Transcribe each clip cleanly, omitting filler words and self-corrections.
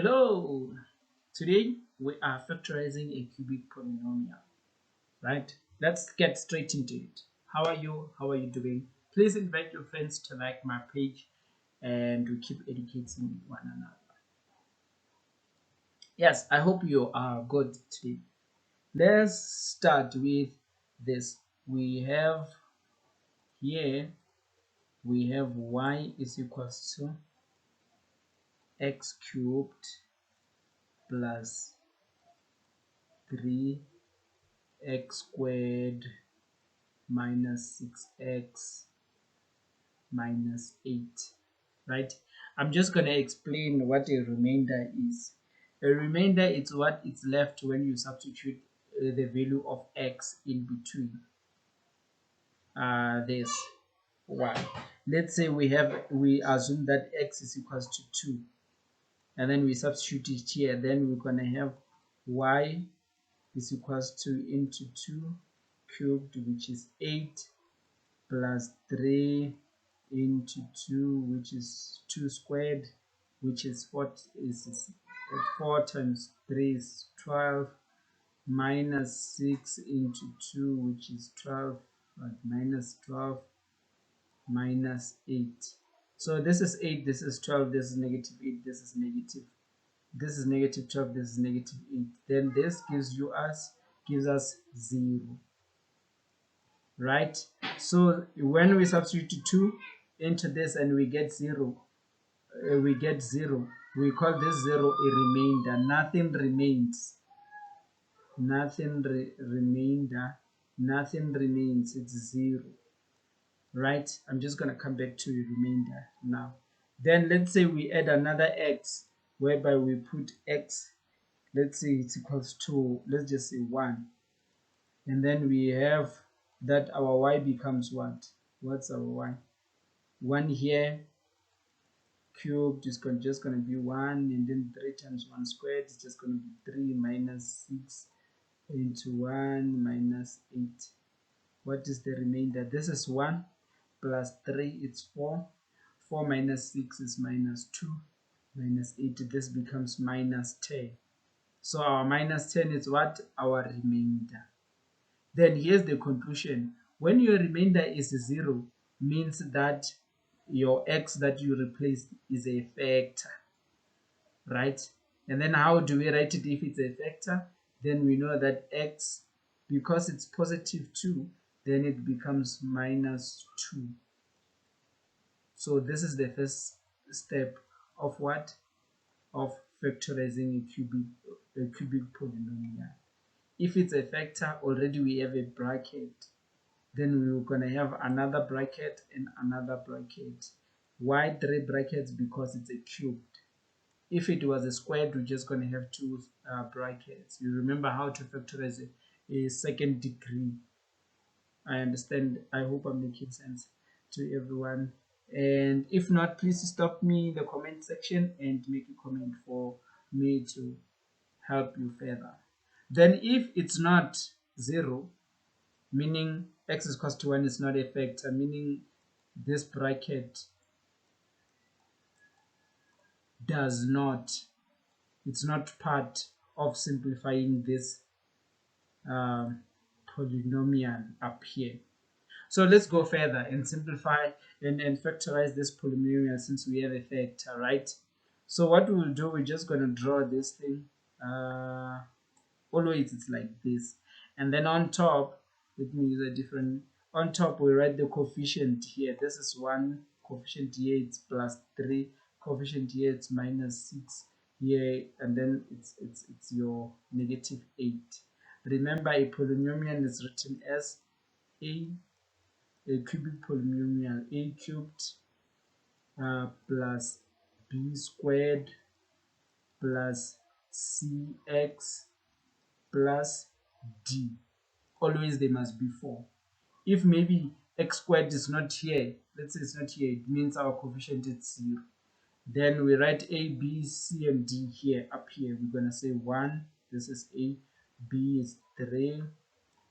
Hello! Today we are factorizing a cubic polynomial, right? Let's get straight into it. How are you? How are you doing? Please invite your friends to like my page and to keep educating one another. Yes, I hope you are good today. Let's start with this. We have here, we have y is equals to x cubed plus 3x squared minus 6x minus 8, right? I'm just going to explain what a remainder is. A remainder is what is left when you substitute the value of x in between this y. Let's say we assume that x is equals to 2, and then we substitute it here. Then we're going to have y is equals to into 2 cubed, which is 8, plus 3 into 2, which is 2 squared, which is 4, is 4 times 3 is 12, minus 6 into 2, which is 12, but minus 12, minus 8. So this is 8, this is 12, this is negative 8, this is negative 12, this is negative 8. Then this gives us 0. Right? So when we substitute 2 into this and we get 0, we call this 0 a remainder. Nothing remains. Nothing remains. It's 0. Right? I'm just going to come back to a remainder now. Then let's say we add another x, whereby we put x, let's say it's equals to, let's just say 1. And then we have that our y becomes what? What's our y? 1 here cubed is just going to be 1, and then 3 times 1 squared is just going to be 3 minus 6 into 1 minus 8. What is the remainder? This is 1 plus 3, it's 4. 4 minus 6 is minus 2 minus 8. This becomes minus 10. So our minus 10 is what? Our remainder. Then here's the conclusion. When your remainder is 0, means that your x that you replaced is a factor, right? And then how do we write it if it's a factor? Then we know that x, because it's positive 2, then it becomes minus 2. So this is the first step of what? Of factorizing a cubic polynomial. If it's a factor, already we have a bracket. Then we're going to have another bracket and another bracket. Why 3 brackets? Because it's a cubed. If it was a squared, we're just going to have 2 brackets. You remember how to factorize a second degree. I understand. I hope I'm making sense to everyone. And if not, please stop me in the comment section and make a comment for me to help you further. Then if it's not 0, meaning x is equals to 1 is not a factor, meaning this bracket it's not part of simplifying this polynomial up here. So let's go further and simplify and factorize this polynomial since we have a factor, right? So what we'll do, we're just going to draw this thing. Always it's like this. And then on top, let me use a different, on top we write the coefficient here. This is 1, coefficient here it's plus 3, coefficient here it's minus 6 here, and then it's your negative 8. Remember, a polynomial is written as a cubic polynomial, a cubed plus b squared plus cx plus d. Always there must be 4. If maybe x squared is not here, let's say it's not here, it means our coefficient is 0. Then we write a, b, c, and d here. Up here we're going to say 1, this is a, b is 3,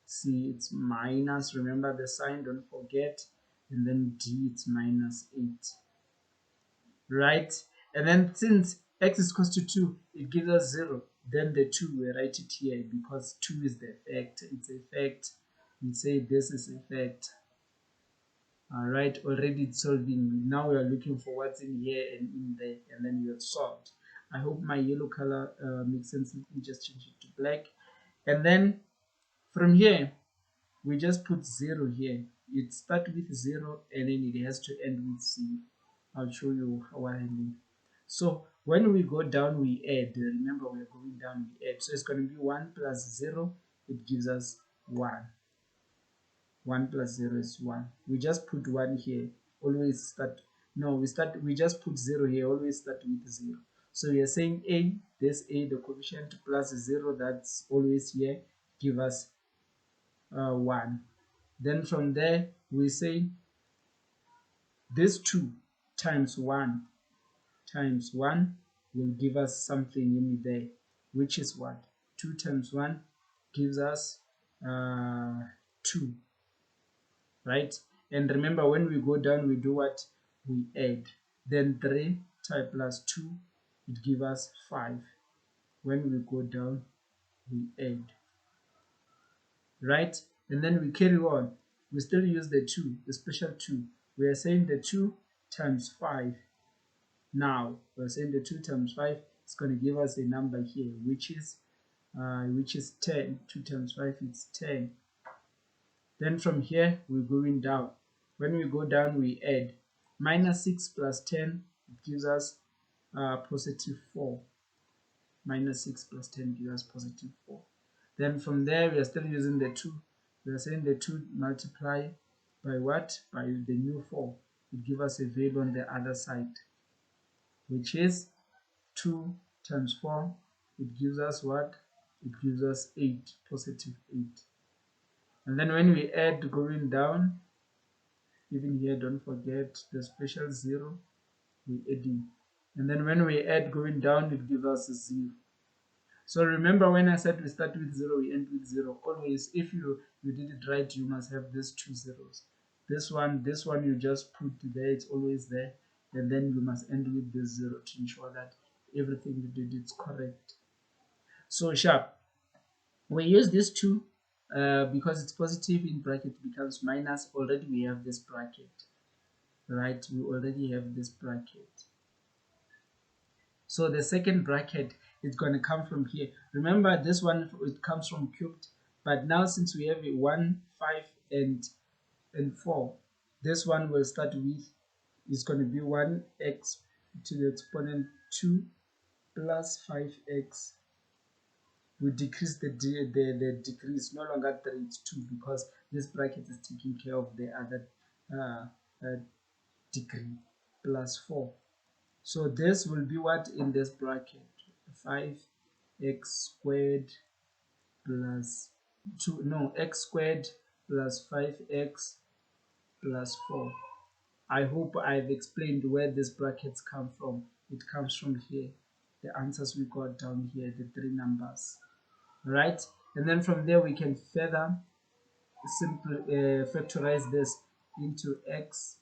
c it's minus, remember the sign, don't forget, and then d it's minus 8, right? And then since x is equals to 2, it gives us 0. Then the 2, we write it here because 2 is the effect. It's effect. We say this is effect. All right, already it's solving. Now we are looking for what's in here and in there, and then we have solved. I hope my yellow color makes sense. Let me just change it to black. And then from here, we just put 0 here. It starts with 0 and then it has to end with 0. I'll show you how I mean. So when we go down, we add. Remember, we're going down, we add. So it's going to be 1 plus 0. It gives us 1. 1 plus 0 is 1. We just put 1 here. Always start. No, we just put 0 here. Always start with 0. So we are saying a, this a, the coefficient plus 0, that's always here, give us 1. Then from there, we say this 2 times 1 times 1 will give us something in there, which is what? 2 times 1 gives us 2, right? And remember, when we go down, we do what? We add. Then 3 times plus 2, it gives us 5. When we go down, we add, right? And then we carry on. We still use the 2, the special 2. We are saying the 2 times 5. Now we're saying the 2 times 5 is going to give us a number here, which is 10. 2 times 5 is 10. Then from here we're going down. When we go down, we add. Minus 6 plus 10, it gives us positive 4. Minus 6 plus 10 gives us positive 4. Then from there, we are still using the 2. We are saying the 2 multiply by what? By the new 4. It gives us a value on the other side, which is 2 times 4. It gives us what? It gives us 8, positive 8. And then when we add going down, even here, don't forget the special 0, we add in. And then when we add going down, it gives us a 0. So remember when I said we start with 0, we end with 0. Always, if you did it right, you must have these 2 zeros. This one you just put there, it's always there. And then you must end with this 0 to ensure that everything you did is correct. So sharp. We use this 2 because it's positive in bracket becomes minus. Already we have this bracket, right? We already have this bracket. So the second bracket is going to come from here. Remember, this one, it comes from cubed, but now since we have a 1, 5, and 4, this one will start with, is going to be 1x to the exponent 2 plus 5x. We decrease the degree. It's no longer 3, it's 2, because this bracket is taking care of the other degree, plus 4. So this will be what in this bracket? 5x squared plus 2, no, x squared plus 5x plus 4. I hope I've explained where these brackets come from. It comes from here. The answers we got down here, the 3 numbers, right? And then from there we can further simply factorize this into x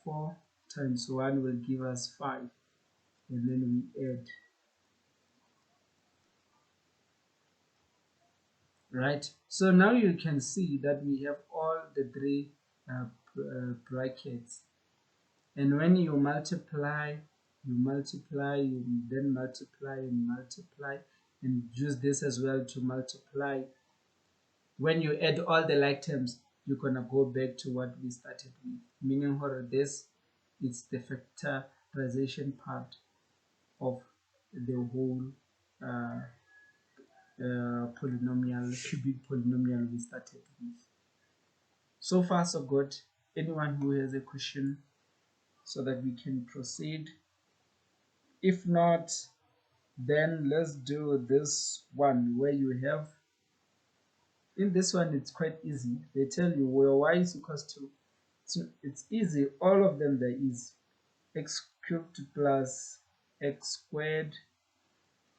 4 times 1 will give us 5, and then we add, right? So now you can see that we have all the 3 brackets, and when you multiply, you then multiply and multiply, and use this as well to multiply. When you add all the like terms, you're gonna go back to what we started with, meaning for this, it's the factorization part of the whole polynomial, cubic polynomial we started with. So far so good. Anyone who has a question so that we can proceed? If not, then let's do this one where you have, in this one it's quite easy. They tell you where y is equals to, it's easy, all of them they're easy. X cubed plus x squared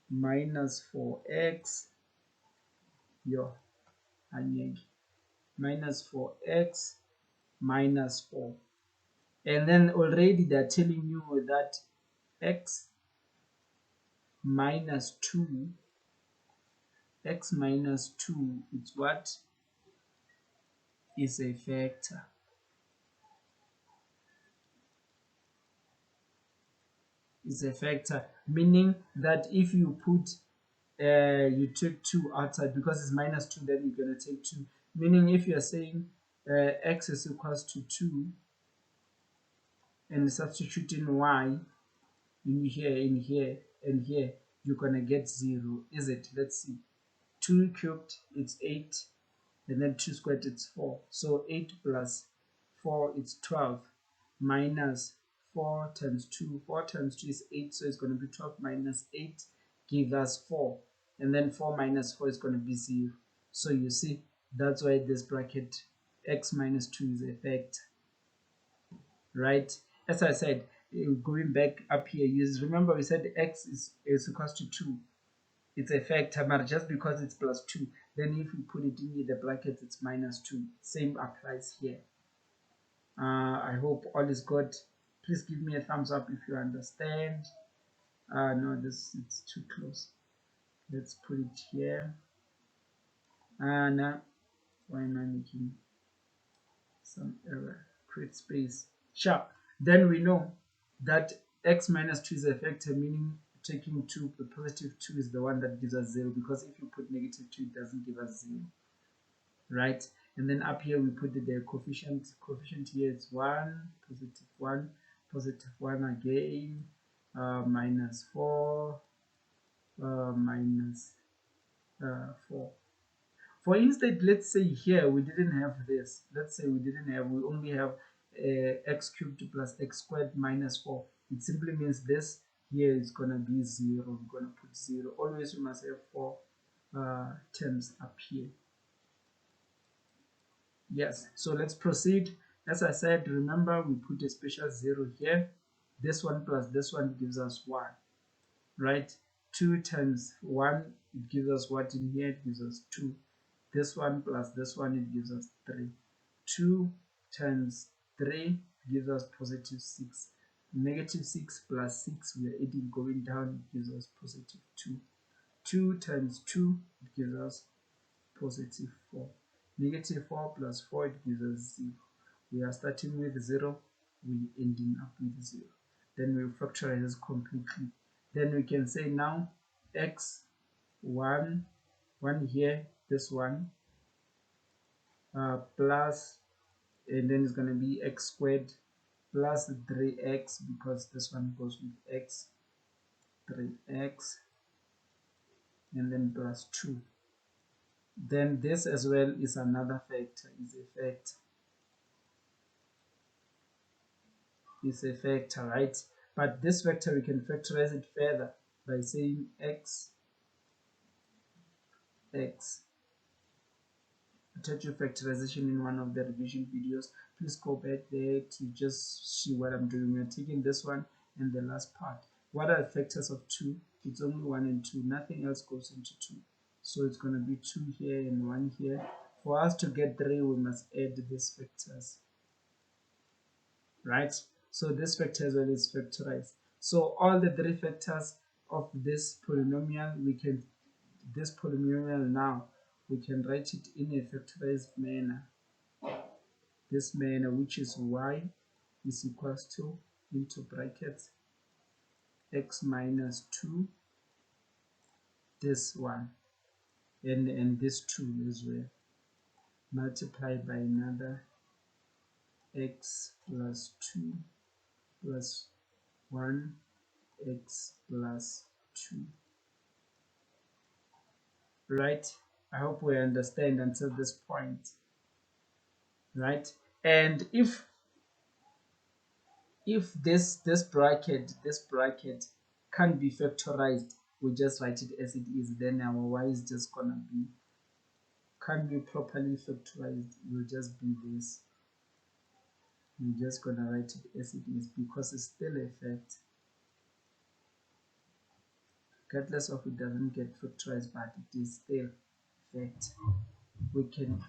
minus 4x, minus 4x minus 4. And then already they're telling you that x minus 2, x minus 2 is what? Is a factor. Is a factor, meaning that if you put you take 2 outside, because it's minus 2, then you're going to take 2, meaning if you're saying x is equals to 2 and substituting y in here, in here, and here, you're going to get 0, is it? Let's see. 2 cubed, it's 8, and then 2 squared, it's 4. So 8 plus 4, it's 12, minus 4 times 2. 4 times 2 is 8, so it's going to be 12 minus 8 give us 4. And then 4 minus 4 is going to be 0. So you see, that's why this bracket x minus 2 is a factor, right? As I said, going back up here, you remember we said x is equals to 2. It's a factor, but just because it's plus 2, then if we put it in the brackets, it's minus 2. Same applies here. I hope all is good. Please give me a thumbs up if you understand. No, it's too close. Let's put it here. And why am I making some error? Create space. Sure. Then we know that x minus 2 is a factor, meaning taking 2, the positive 2 is the one that gives us 0, because if you put negative 2, it doesn't give us 0, right? And then up here we put the coefficient. Coefficient here is 1, positive 1 again, minus 4, minus 4. For instance, let's say here we didn't have this. Let's say we only have x cubed plus x squared minus 4. It simply means this here is going to be 0. We're going to put 0. Always we must have 4 terms up here. Yes, so let's proceed. As I said, remember we put a special 0 here. This one plus this one gives us 1, right? 2 times 1, it gives us what in here? It gives us 2. This one plus this one, it gives us 3. 2 times 3 gives us positive 6. Negative 6 plus 6, we are adding going down, it gives us positive 2. 2 times 2, it gives us positive 4. Negative 4 plus 4, it gives us 0. We are starting with 0, we ending up with 0. Then we factorize this completely. Then we can say now x 1 here, this one, plus, and then it's going to be x squared plus 3x, because this one goes with x, 3x, and then plus 2. Then this as well is another factor, is a factor, right? But this factor we can factorize it further by saying x. I taught you factorization in one of the revision videos. Please go back there to just see what I'm doing. We're taking this one and the last part. What are the factors of 2? It's only 1 and 2. Nothing else goes into 2. So it's going to be 2 here and 1 here. For us to get 3, we must add these factors, right? So this factor as well is factorized. So all the 3 factors of this polynomial, this polynomial now, we can write it in a factorized manner. This manner, which is y is equals to, into brackets, x minus 2, this one, and this 2 as well, multiplied by another x plus 2 plus 1 x plus 2, right? I hope we understand until this point, right? And if this bracket can't be factorized, we just write it as it is. Then our y is just gonna be, can't be properly factorized, will just be this. We're just gonna write it as it is because it's still a fact, regardless of it doesn't get factorized, but it is still a fact. We can